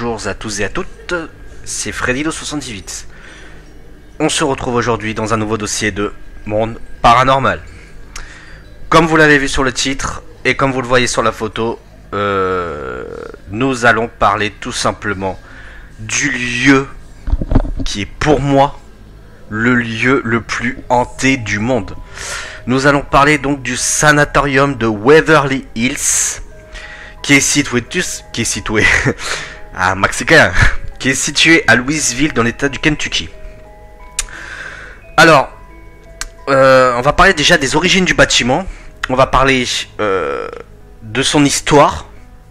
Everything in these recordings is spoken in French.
bonjour à tous et à toutes, c'est Freddy78. On se retrouve aujourd'hui dans un nouveau dossier de monde paranormal. Comme vous l'avez vu sur le titre et comme vous le voyez sur la photo, nous allons parler tout simplement du lieu qui est pour moi le lieu le plus hanté du monde. Nous allons parler donc du sanatorium de Waverly Hills, qui est situé à Mexicain, qui est situé à Louisville dans l'état du Kentucky. Alors, on va parler déjà des origines du bâtiment. On va parler de son histoire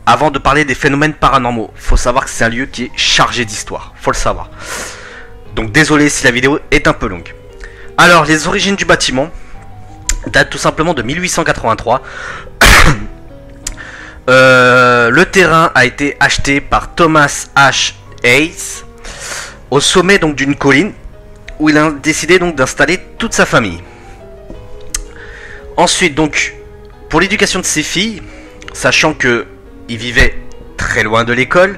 avant de parler des phénomènes paranormaux. Faut savoir que c'est un lieu qui est chargé d'histoire, faut le savoir. Donc désolé si la vidéo est un peu longue. Alors, les origines du bâtiment datent tout simplement de 1883. Le terrain a été acheté par Thomas H. Hayes au sommet donc d'une colline où il a décidé donc d'installer toute sa famille. Ensuite donc pour l'éducation de ses filles, sachant que il vivait très loin de l'école,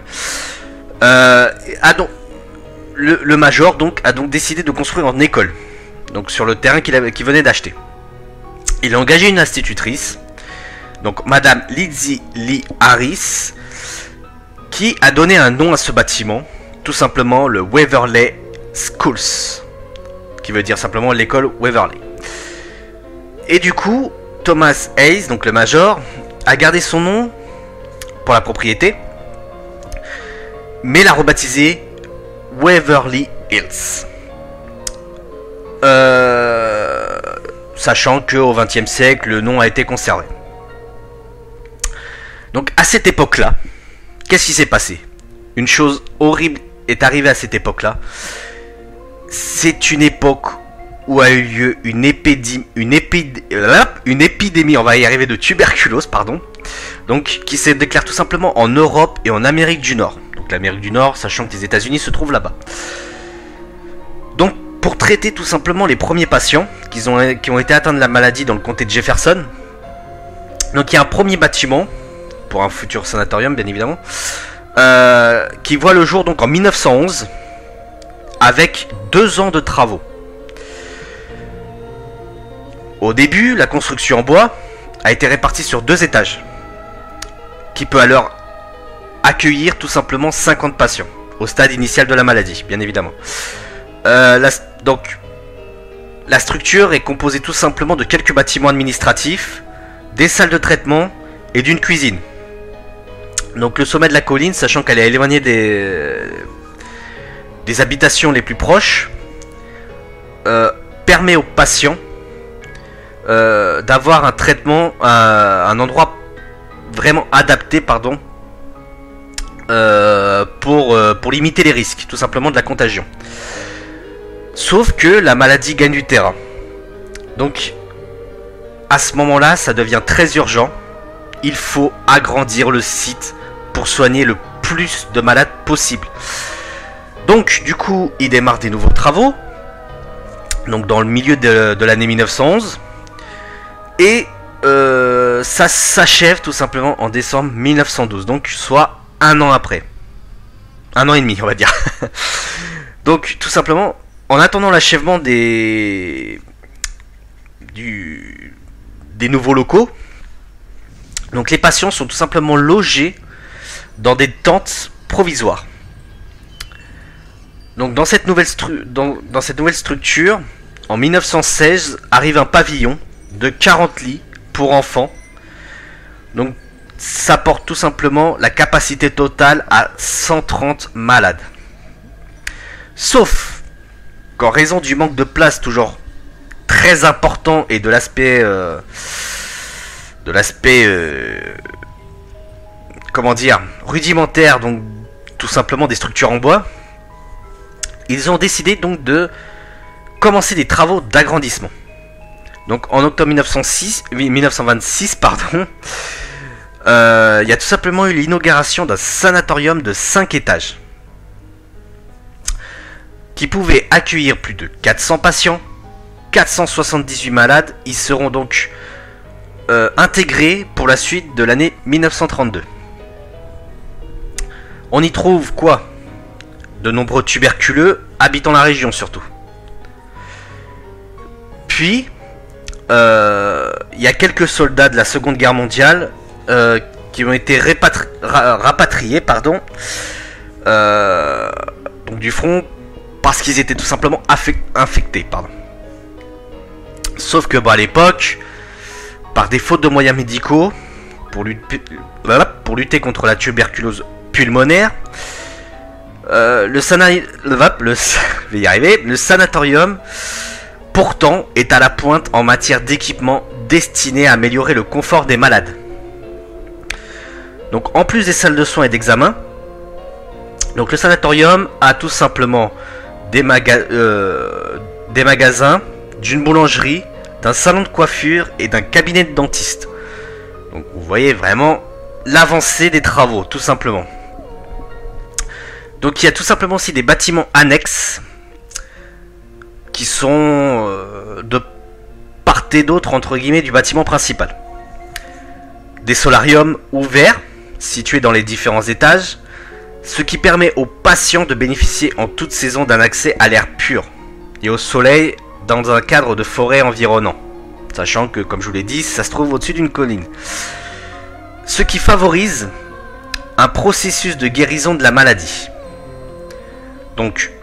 le major donc a donc décidé de construire une école donc sur le terrain qu'il venait d'acheter. Il a engagé une institutrice, donc Madame Lizzie Lee Harris, qui a donné un nom à ce bâtiment, tout simplement le Waverly Schools, qui veut dire simplement l'école Waverly. Et du coup, Thomas Hayes, donc le major, a gardé son nom pour la propriété, mais l'a rebaptisé Waverly Hills. Sachant qu'au XXe siècle, le nom a été conservé. Donc à cette époque-là, qu'est-ce qui s'est passé? Une chose horrible est arrivée à cette époque-là. C'est une époque où a eu lieu une épidémie, on va y arriver, de tuberculose, pardon. Donc qui se déclare tout simplement en Europe et en Amérique du Nord. Donc l'Amérique du Nord, sachant que les États-Unis se trouvent là-bas. Donc pour traiter tout simplement les premiers patients qui ont été atteints de la maladie dans le comté de Jefferson, donc il y a un premier bâtiment pour un futur sanatorium bien évidemment, qui voit le jour donc en 1911 avec 2 ans de travaux. Au début, la construction en bois a été répartie sur 2 étages qui peut alors accueillir tout simplement 50 patients au stade initial de la maladie, bien évidemment. Donc la structure est composée tout simplement de quelques bâtiments administratifs, des salles de traitement et d'une cuisine. Donc le sommet de la colline, sachant qu'elle est éloignée des habitations les plus proches, permet aux patients d'avoir un traitement, un endroit vraiment adapté, pardon, pour limiter les risques, tout simplement, de la contagion. Sauf que la maladie gagne du terrain. Donc à ce moment-là, ça devient très urgent. Il faut agrandir le site pour soigner le plus de malades possible. Donc du coup, il démarre des nouveaux travaux. Donc dans le milieu de l'année 1911. Et ça s'achève tout simplement en décembre 1912. Donc soit 1 an après. 1 an et demi, on va dire. Donc tout simplement, en attendant l'achèvement des nouveaux locaux, donc les patients sont tout simplement logés dans des tentes provisoires. Donc dans cette nouvelle structure, en 1916, arrive un pavillon de 40 lits pour enfants. Donc ça porte tout simplement la capacité totale à 130 malades. Sauf qu'en raison du manque de place toujours très important et de l'aspect comment dire, rudimentaire, donc tout simplement des structures en bois, ils ont décidé donc de commencer des travaux d'agrandissement. Donc en octobre 1926, pardon, il y a tout simplement eu l'inauguration d'un sanatorium de 5 étages qui pouvait accueillir plus de 400 patients, 478 malades. Ils seront donc intégrés pour la suite de l'année 1932. On y trouve quoi? De nombreux tuberculeux habitant la région surtout. Puis, il y a quelques soldats de la Seconde Guerre mondiale qui ont été rapatriés, pardon, donc du front, parce qu'ils étaient tout simplement infectés, pardon. Sauf que à l'époque, par défaut de moyens médicaux, pour lutter contre la tuberculose pulmonaire, le sanatorium pourtant est à la pointe en matière d'équipement destiné à améliorer le confort des malades. Donc en plus des salles de soins et d'examen, donc le sanatorium a tout simplement des magasins, d'une boulangerie, d'un salon de coiffure et d'un cabinet de dentiste. Donc vous voyez vraiment l'avancée des travaux, tout simplement. Donc il y a tout simplement aussi des bâtiments annexes qui sont de part et d'autre entre guillemets du bâtiment principal. Des solariums ouverts situés dans les différents étages, ce qui permet aux patients de bénéficier en toute saison d'un accès à l'air pur et au soleil dans un cadre de forêt environnant, sachant que comme je vous l'ai dit, ça se trouve au-dessus d'une colline. Ce qui favorise un processus de guérison de la maladie. Donc,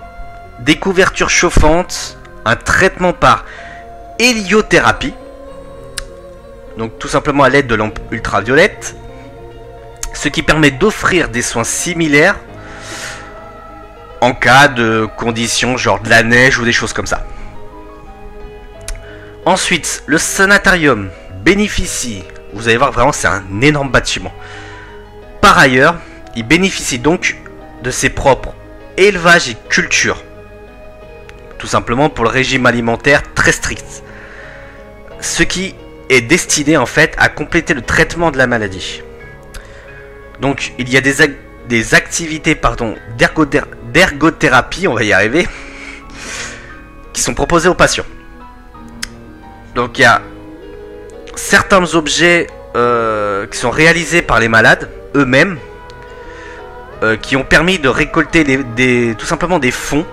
des couvertures chauffantes, un traitement par héliothérapie, donc tout simplement à l'aide de lampes ultraviolettes, ce qui permet d'offrir des soins similaires en cas de conditions genre de la neige ou des choses comme ça. Ensuite, le sanatorium bénéficie, vous allez voir vraiment c'est un énorme bâtiment. Par ailleurs, il bénéficie donc de ses propres élevages et cultures. Tout simplement pour le régime alimentaire très strict. Ce qui est destiné en fait à compléter le traitement de la maladie. Donc il y a des activités d'ergothérapie, on va y arriver, qui sont proposées aux patients. Donc il y a certains objets qui sont réalisés par les malades eux-mêmes, qui ont permis de récolter tout simplement des fonds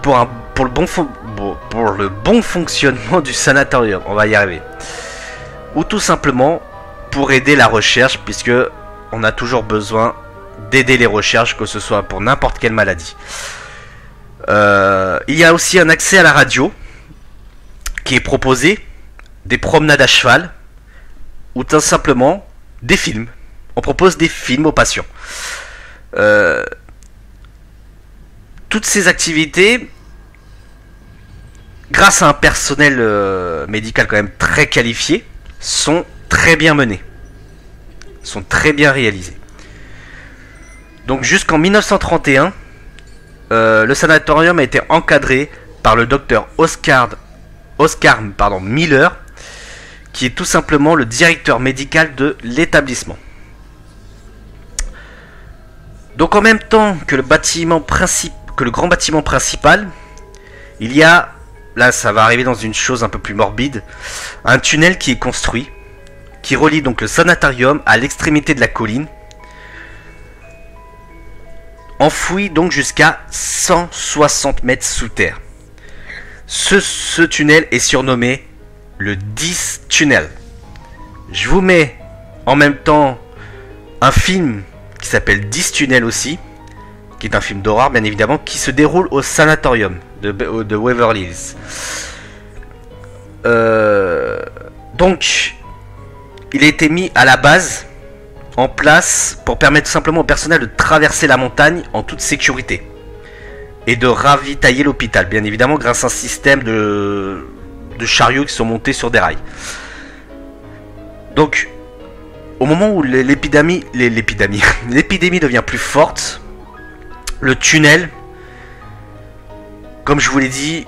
pour le bon fonctionnement du sanatorium, on va y arriver. Ou tout simplement pour aider la recherche, puisque on a toujours besoin d'aider les recherches, que ce soit pour n'importe quelle maladie. Il y a aussi un accès à la radio qui est proposé, des promenades à cheval, ou tout simplement des films. On propose des films aux patients. Toutes ces activités, grâce à un personnel médical quand même très qualifié, sont très bien menées, sont très bien réalisées. Donc jusqu'en 1931, le sanatorium a été encadré par le docteur Oscar Miller, qui est tout simplement le directeur médical de l'établissement. Donc en même temps que le grand bâtiment principal, il y a, là ça va arriver dans une chose un peu plus morbide, un tunnel qui est construit, qui relie donc le sanatorium à l'extrémité de la colline, enfoui donc jusqu'à 160 mètres sous terre. Ce tunnel est surnommé le 10 tunnel. Je vous mets en même temps un film qui s'appelle 10 tunnels aussi, qui est un film d'horreur bien évidemment, qui se déroule au sanatorium de Waverly Hills. Donc il a été mis à la base en place pour permettre tout simplement au personnel de traverser la montagne en toute sécurité et de ravitailler l'hôpital, bien évidemment grâce à un système de chariots qui sont montés sur des rails. Donc au moment où l'épidémie devient plus forte, le tunnel, comme je vous l'ai dit,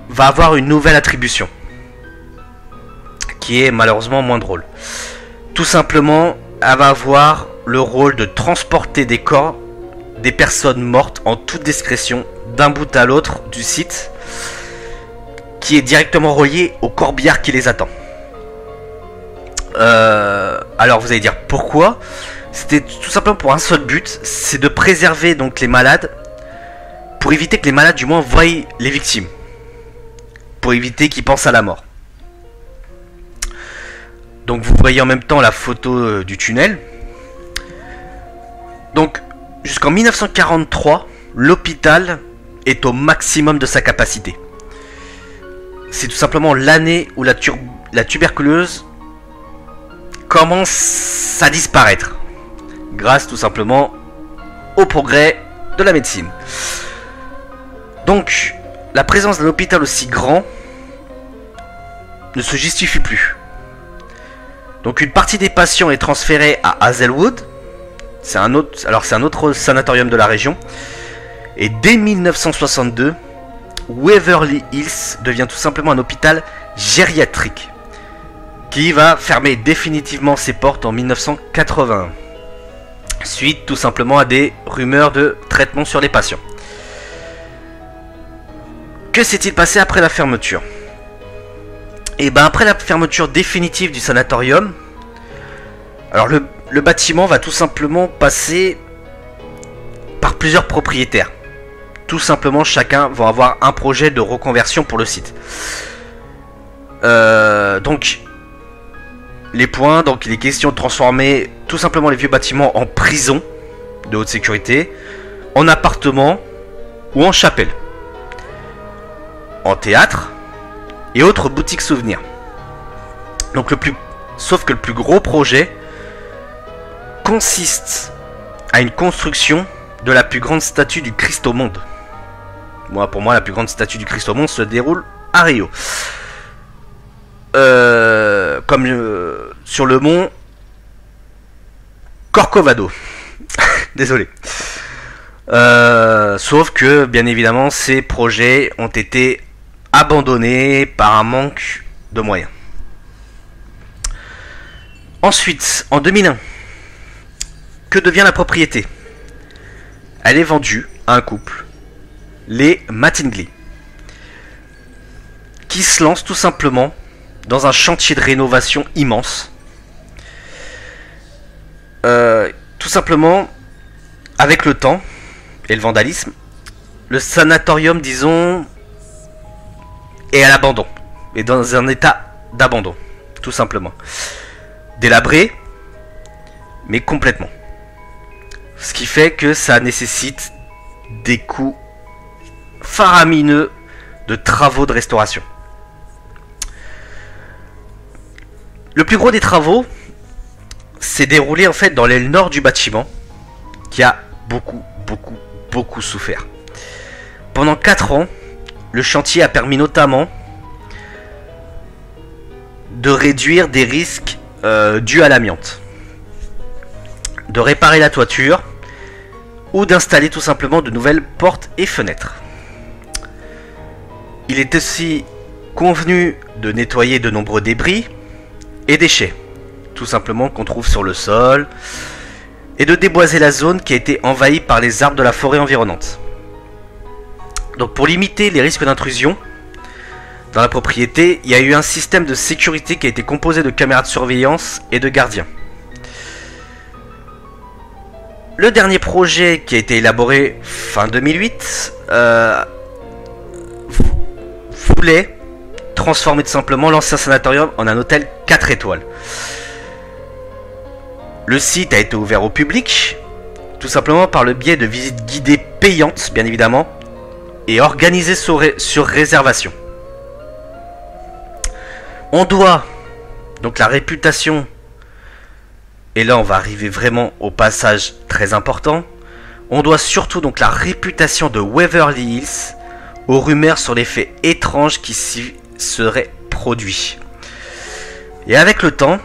va avoir une nouvelle attribution qui est malheureusement moins drôle. Tout simplement, elle va avoir le rôle de transporter des corps des personnes mortes en toute discrétion d'un bout à l'autre du site, qui est directement relié au corbillard qui les attend. Alors vous allez dire pourquoi? C'était tout simplement pour un seul but, c'est de préserver donc les malades, pour éviter que les malades du moins voient les victimes, pour éviter qu'ils pensent à la mort. Donc vous voyez en même temps la photo du tunnel. Donc jusqu'en 1943, l'hôpital est au maximum de sa capacité. C'est tout simplement l'année où la tuberculose commence à disparaître, grâce tout simplement au progrès de la médecine. Donc la présence d'un hôpital aussi grand ne se justifie plus. Donc une partie des patients est transférée à Hazelwood. C'est un autre sanatorium de la région. Et dès 1962, Waverly Hills devient tout simplement un hôpital gériatrique qui va fermer définitivement ses portes en 1981. Suite tout simplement à des rumeurs de traitement sur les patients. Que s'est-il passé après la fermeture ? Et ben après la fermeture définitive du sanatorium, alors le bâtiment va tout simplement passer par plusieurs propriétaires. Tout simplement, chacun va avoir un projet de reconversion pour le site. Donc les points, donc il est question de transformer tout simplement les vieux bâtiments en prison de haute sécurité, en appartement ou en chapelle, en théâtre et autres boutiques souvenirs. Donc sauf que le plus gros projet consiste à une construction de la plus grande statue du Christ au monde. Pour moi, la plus grande statue du Christ au monde se déroule à Rio. Sur le mont Corcovado. Désolé. Sauf que, bien évidemment, ces projets ont été abandonnés par un manque de moyens. Ensuite, en 2001, que devient la propriété ? Elle est vendue à un couple, les Mattingly, qui se lance tout simplement dans un chantier de rénovation immense. Tout simplement, avec le temps et le vandalisme, le sanatorium, disons, est à l'abandon, est dans un état d'abandon, tout simplement. Délabré, mais complètement. Ce qui fait que ça nécessite des coûts faramineux de travaux de restauration. Le plus gros des travaux s'est déroulé en fait dans l'aile nord du bâtiment, qui a beaucoup souffert. Pendant 4 ans, le chantier a permis notamment de réduire des risques dus à l'amiante, de réparer la toiture ou d'installer tout simplement de nouvelles portes et fenêtres. Il est aussi convenu de nettoyer de nombreux débris et déchets, tout simplement qu'on trouve sur le sol, et de déboiser la zone qui a été envahie par les arbres de la forêt environnante. Donc pour limiter les risques d'intrusion dans la propriété, il y a eu un système de sécurité qui a été composé de caméras de surveillance et de gardiens. Le dernier projet qui a été élaboré fin 2008 voulait transformer tout simplement l'ancien sanatorium en un hôtel 4 étoiles. Le site a été ouvert au public, tout simplement par le biais de visites guidées payantes, bien évidemment, et organisées sur réservation. On doit donc la réputation, et là on va arriver vraiment au passage très important, on doit surtout donc la réputation de Waverly Hills aux rumeurs sur les faits étranges qui s'y seraient produits. Et avec le temps,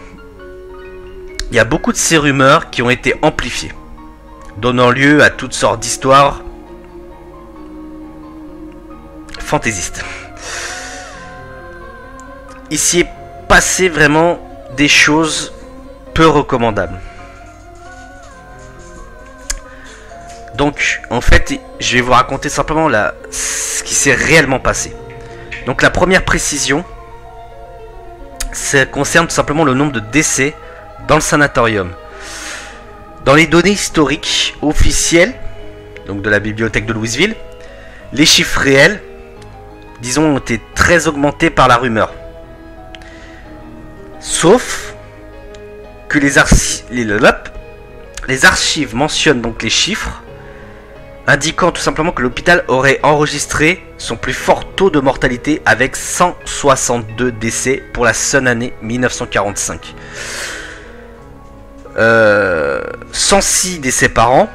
il y a beaucoup de ces rumeurs qui ont été amplifiées, donnant lieu à toutes sortes d'histoires fantaisistes. Ici est passé vraiment des choses peu recommandables. Donc, en fait, je vais vous raconter simplement ce qui s'est réellement passé. Donc, la première précision, ça concerne tout simplement le nombre de décès dans le sanatorium. Dans les données historiques officielles, donc de la bibliothèque de Louisville, les chiffres réels, disons, ont été très augmentés par la rumeur. Sauf que les archives mentionnent donc les chiffres, indiquant tout simplement que l'hôpital aurait enregistré son plus fort taux de mortalité avec 162 décès pour la seule année 1945. 106 décès par an,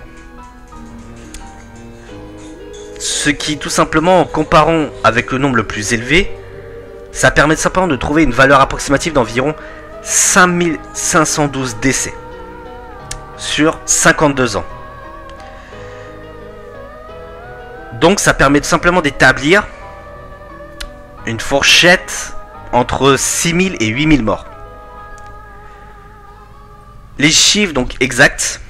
ce qui tout simplement, en comparant avec le nombre le plus élevé, ça permet simplement de trouver une valeur approximative d'environ 5512 décès sur 52 ans. Donc ça permet tout simplement d'établir une fourchette entre 6000 et 8000 morts. Les chiffres donc exacts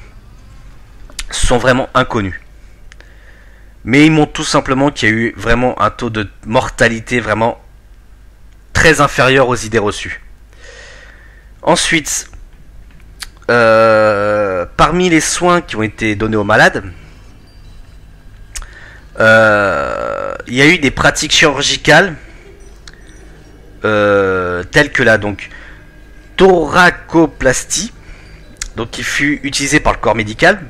sont vraiment inconnus. Mais ils montrent tout simplement qu'il y a eu vraiment un taux de mortalité vraiment très inférieur aux idées reçues. Ensuite, parmi les soins qui ont été donnés aux malades, il y a eu des pratiques chirurgicales telles que la donc thoracoplastie, donc qui fut utilisée par le corps médical.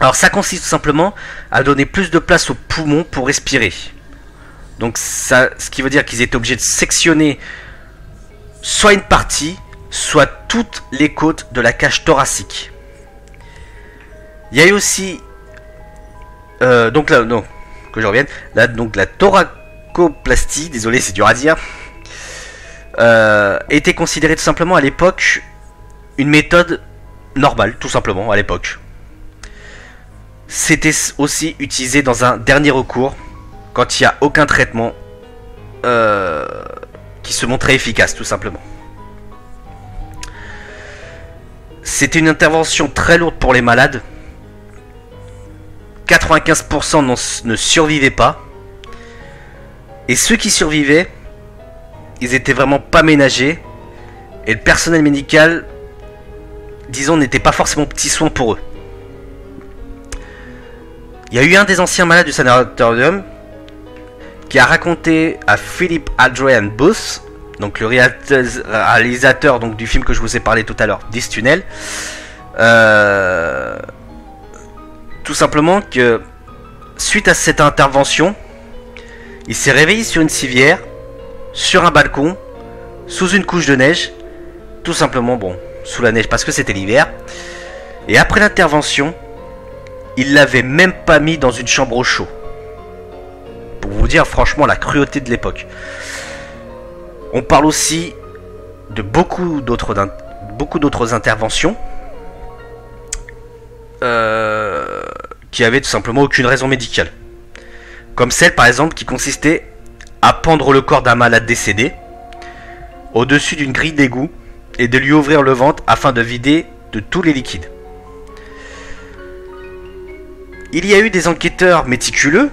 Alors ça consiste tout simplement à donner plus de place aux poumons pour respirer. Donc ça, ce qui veut dire qu'ils étaient obligés de sectionner soit une partie, soit toutes les côtes de la cage thoracique. Il y a eu aussi donc là, non, que je revienne, là donc la thoracoplastie, désolé c'est dur à dire, était considérée tout simplement à l'époque une méthode normale, tout simplement à l'époque. C'était aussi utilisé dans un dernier recours, quand il n'y a aucun traitement qui se montrait efficace, tout simplement. C'était une intervention très lourde pour les malades. 95% ne survivaient pas. Et ceux qui survivaient, ils étaient vraiment pas ménagés. Et le personnel médical, disons, n'était pas forcément petit soin pour eux. Il y a eu un des anciens malades du sanatorium qui a raconté à Philip Adrian Booth, donc le réalisateur donc, du film que je vous ai parlé tout à l'heure, 10 tunnels, tout simplement que suite à cette intervention, il s'est réveillé sur une civière, sur un balcon, sous une couche de neige, tout simplement, bon, sous la neige parce que c'était l'hiver, et après l'intervention, il l'avait même pas mis dans une chambre au chaud. Pour vous dire franchement la cruauté de l'époque. On parle aussi de beaucoup d'autres interventions qui avaient tout simplement aucune raison médicale. Comme celle par exemple qui consistait à pendre le corps d'un malade décédé au-dessus d'une grille d'égout et de lui ouvrir le ventre afin de vider de tous les liquides. Il y a eu des enquêteurs méticuleux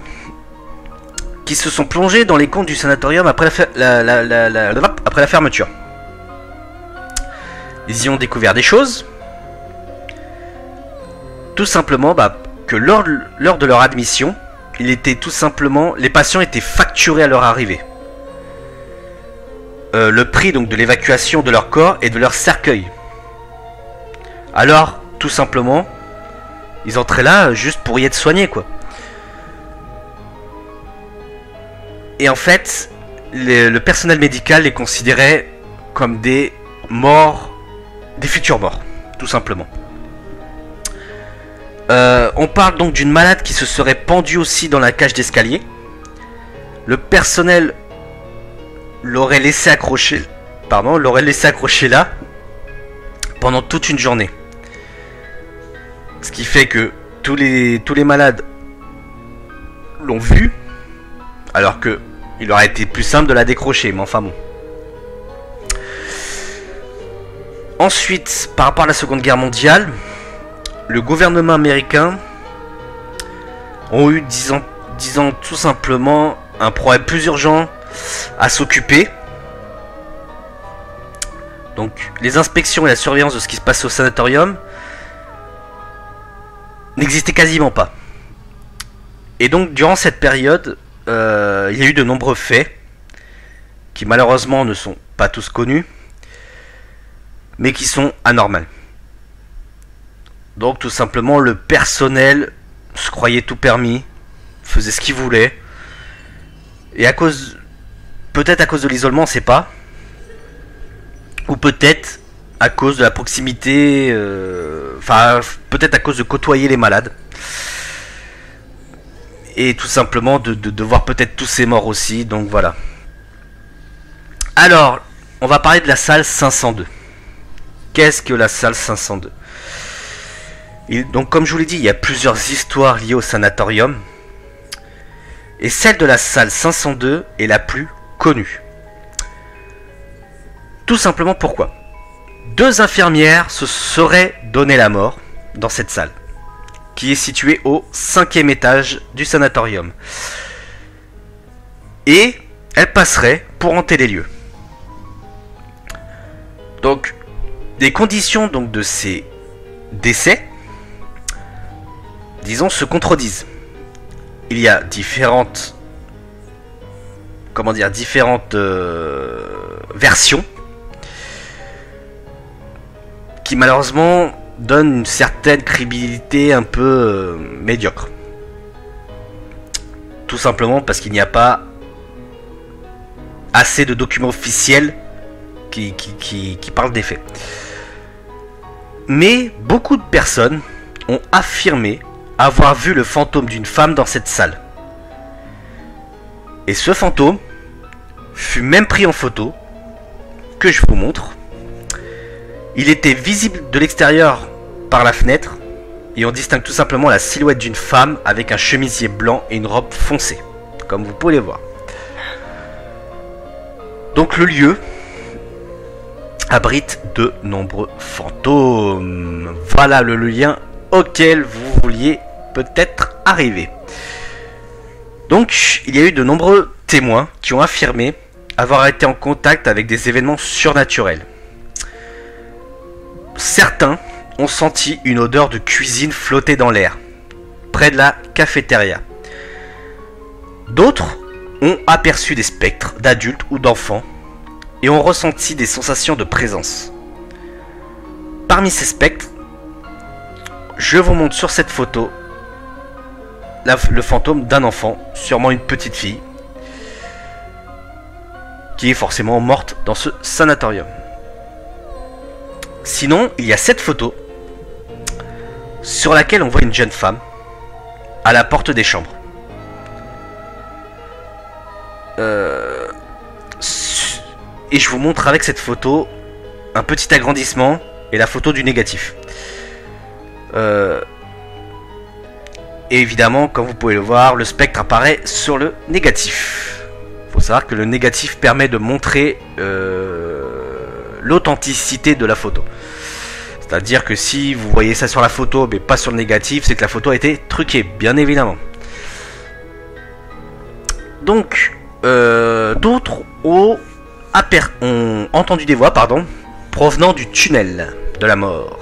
qui se sont plongés dans les comptes du sanatorium après la fermeture. Ils y ont découvert des choses. Tout simplement que lors de leur admission, les patients étaient facturés à leur arrivée. Le prix donc de l'évacuation de leur corps et de leur cercueil. Alors, tout simplement, ils entraient là juste pour y être soignés, quoi. Et en fait, le personnel médical les considérait comme des morts, des futurs morts, tout simplement. On parle donc d'une malade qui se serait pendue aussi dans la cage d'escalier. Le personnel l'aurait laissé accrocher là pendant toute une journée. Ce qui fait que tous les malades l'ont vue, alors que il aurait été plus simple de la décrocher, mais enfin bon. Ensuite, par rapport à la Seconde Guerre mondiale, le gouvernement américain ont eu, disons tout simplement, un problème plus urgent à s'occuper. Donc, les inspections et la surveillance de ce qui se passe au sanatorium n'existait quasiment pas. Et donc durant cette période, il y a eu de nombreux faits qui malheureusement ne sont pas tous connus, mais qui sont anormaux. Donc tout simplement le personnel se croyait tout permis, faisait ce qu'il voulait, et peut-être à cause de l'isolement, on sait pas, ou peut-être à cause de la proximité, peut-être à cause de côtoyer les malades, et tout simplement de voir peut-être tous ces morts aussi, donc voilà. Alors, on va parler de la salle 502. Qu'est-ce que la salle 502? Et donc, comme je vous l'ai dit, il y a plusieurs histoires liées au sanatorium. Et celle de la salle 502 est la plus connue. Tout simplement pourquoi? 2 infirmières se seraient donné la mort dans cette salle, qui est située au 5e étage du sanatorium. Et elles passeraient pour hanter les lieux. Donc, les conditions donc, de ces décès, disons, se contredisent. Il y a différentes versions qui malheureusement donnent une certaine crédibilité un peu médiocre. Tout simplement parce qu'il n'y a pas assez de documents officiels qui parlent des faits. Mais beaucoup de personnes ont affirmé avoir vu le fantôme d'une femme dans cette salle. Et ce fantôme fut même pris en photo, que je vous montre. Il était visible de l'extérieur par la fenêtre, et on distingue tout simplement la silhouette d'une femme avec un chemisier blanc et une robe foncée, comme vous pouvez le voir. Donc le lieu abrite de nombreux fantômes. Voilà le lien auquel vous vouliez peut-être arriver. Donc, il y a eu de nombreux témoins qui ont affirmé avoir été en contact avec des événements surnaturels. Certains ont senti une odeur de cuisine flotter dans l'air, près de la cafétéria. D'autres ont aperçu des spectres d'adultes ou d'enfants et ont ressenti des sensations de présence. Parmi ces spectres, je vous montre sur cette photo le fantôme d'un enfant, sûrement une petite fille, qui est forcément morte dans ce sanatorium. Sinon, il y a cette photo sur laquelle on voit une jeune femme à la porte des chambres. Et je vous montre avec cette photo un petit agrandissement et la photo du négatif. Et évidemment, comme vous pouvez le voir, le spectre apparaît sur le négatif. Il faut savoir que le négatif permet de montrer l'authenticité de la photo. C'est-à-dire que si vous voyez ça sur la photo mais pas sur le négatif, c'est que la photo a été truquée, bien évidemment. Donc, d'autres ont entendu des voix, provenant du tunnel de la mort,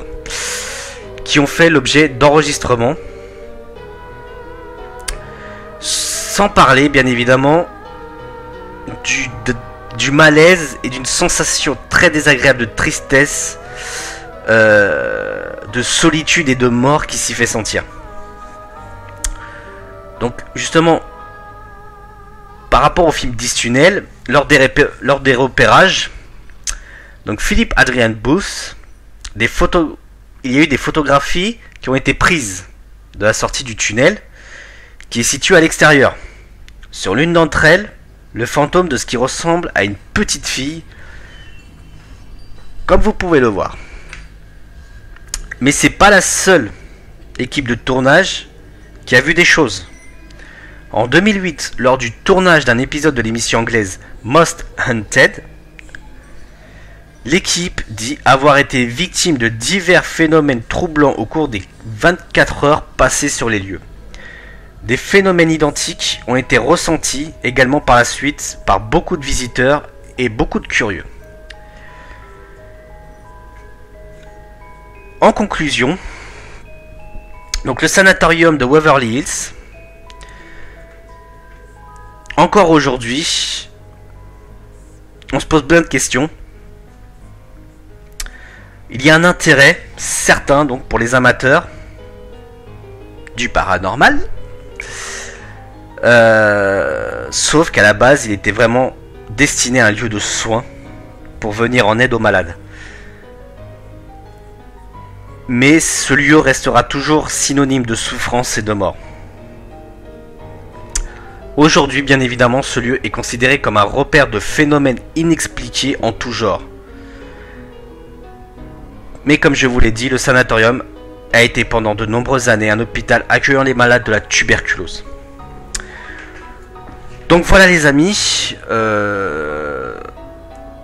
qui ont fait l'objet d'enregistrements, sans parler bien évidemment du malaise et d'une sensation très désagréable de tristesse, de solitude et de mort qui s'y fait sentir. Donc justement, par rapport au film 10 tunnels, lors des repérages, donc Philip Adrian Booth, il y a eu des photographies qui ont été prises de la sortie du tunnel, qui est situé à l'extérieur. Sur l'une d'entre elles, le fantôme de ce qui ressemble à une petite fille, comme vous pouvez le voir. Mais c'est pas la seule équipe de tournage qui a vu des choses. En 2008, lors du tournage d'un épisode de l'émission anglaise Most Haunted, l'équipe dit avoir été victime de divers phénomènes troublants au cours des 24 heures passées sur les lieux. Des phénomènes identiques ont été ressentis également par la suite par beaucoup de visiteurs et beaucoup de curieux. En conclusion, Donc le sanatorium de Waverly Hills. Encore aujourd'hui, on se pose plein de questions. Il y a un intérêt certain donc pour les amateurs du paranormal. Sauf qu'à la base, il était vraiment destiné à un lieu de soins pour venir en aide aux malades. Mais ce lieu restera toujours synonyme de souffrance et de mort. Aujourd'hui, bien évidemment, ce lieu est considéré comme un repère de phénomènes inexpliqués en tout genre. Mais comme je vous l'ai dit, le sanatorium a été pendant de nombreuses années un hôpital accueillant les malades de la tuberculose. Donc voilà les amis,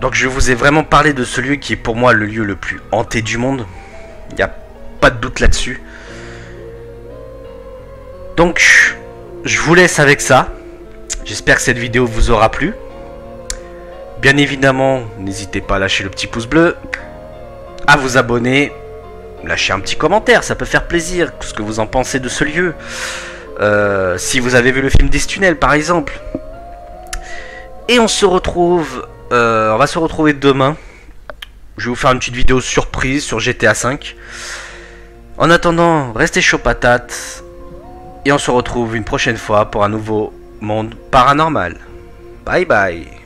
donc je vous ai vraiment parlé de ce lieu qui est pour moi le lieu le plus hanté du monde. Il n'y a pas de doute là-dessus. Donc je vous laisse avec ça. J'espère que cette vidéo vous aura plu. Bien évidemment, n'hésitez pas à lâcher le petit pouce bleu, à vous abonner, lâcher un petit commentaire, ça peut faire plaisir, ce que vous en pensez de ce lieu. Si vous avez vu le film 10 tunnels par exemple. Et on se retrouve, on va se retrouver demain. Je vais vous faire une petite vidéo surprise sur GTA 5. En attendant, restez chaud patate. Et on se retrouve une prochaine fois pour un nouveau monde paranormal. Bye bye.